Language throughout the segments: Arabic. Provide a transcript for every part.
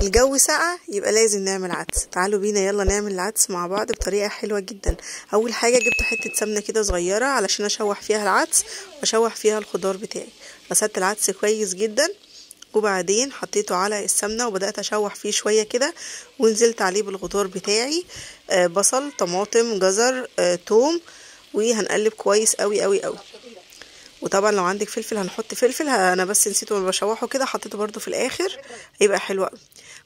الجو ساقع يبقى لازم نعمل عدس. تعالوا بينا يلا نعمل العدس مع بعض بطريقة حلوة جدا. اول حاجة جبت حتة سمنة كده صغيرة علشان اشوح فيها العدس واشوح فيها الخضار بتاعي. غسلت العدس كويس جدا وبعدين حطيته على السمنة وبدأت اشوح فيه شوية كده ونزلت عليه بالخضار بتاعي، بصل، طماطم، جزر، توم، وهنقلب كويس قوي قوي قوي. وطبعا لو عندك فلفل هنحط فلفل، انا بس نسيته وانا بشوحه كده، حطيته برده في الاخر هيبقى حلو قوي.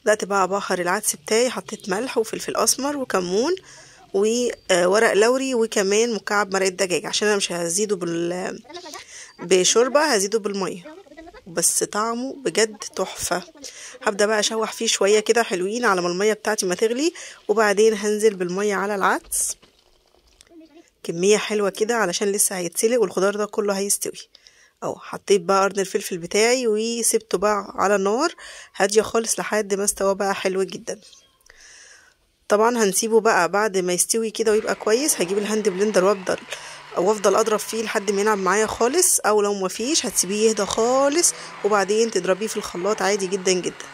بدأت بقى ابخر العدس بتاعي، حطيت ملح وفلفل اسمر وكمون وورق لوري وكمان مكعب مرقه دجاج، عشان انا مش هزيده بشوربه، هزيده بالميه، بس طعمه بجد تحفه. هبدأ بقى اشوح فيه شويه كده حلوين على ما الميه بتاعتي ما تغلي، وبعدين هنزل بالميه على العدس كميه حلوه كده علشان لسه هيتسلق والخضار ده كله هيستوي. حطيت بقى قرن الفلفل بتاعي وسبته بقى على نار هاديه خالص لحد ما استوى بقى حلو جدا. طبعا هنسيبه بقى بعد ما يستوي كده ويبقى كويس، هجيب الهاند بلندر وافضل اضرب فيه لحد ما ينعم معايا خالص، او لو مفيش هتسيبيه يهدى خالص وبعدين تضربيه في الخلاط عادي جدا جدا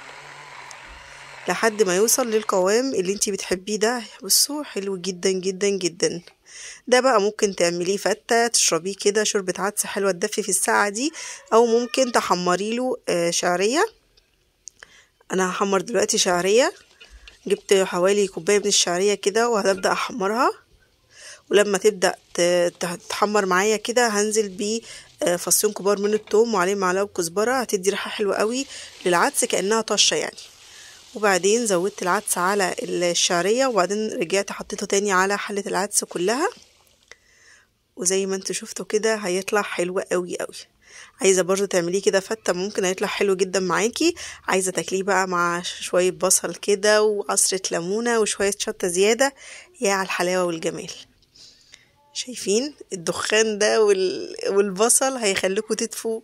لحد ما يوصل للقوام اللي انتي بتحبيه ده. بصوا حلو جدا جدا جدا. ده بقى ممكن تعمليه فتة تشربيه كده شوربة عدس حلوة تدفي في الساعة دي، او ممكن تحمري له شعرية. انا هحمر دلوقتي شعرية، جبت حوالي كوباية من الشعرية كده وهبدأ احمرها، ولما تبدأ تتحمر معايا كده هنزل بيه فصين كبار من الثوم وعليه معلقة كزبرة، هتدي ريحة حلوة قوي للعدس كأنها طشة يعني. وبعدين زودت العدس على الشعرية وبعدين رجعت حطيته تاني على حلة العدس كلها، وزي ما انتوا شفتوا كده هيطلع حلو قوي قوي. عايزه برضو تعمليه كده فتة ممكن هيطلع حلو جدا معاكي. عايزه تاكليه بقى مع شويه بصل كده وعصره ليمونه وشويه شطه زياده، يا على الحلاوه والجمال. شايفين الدخان ده والبصل هيخليكوا تدفوا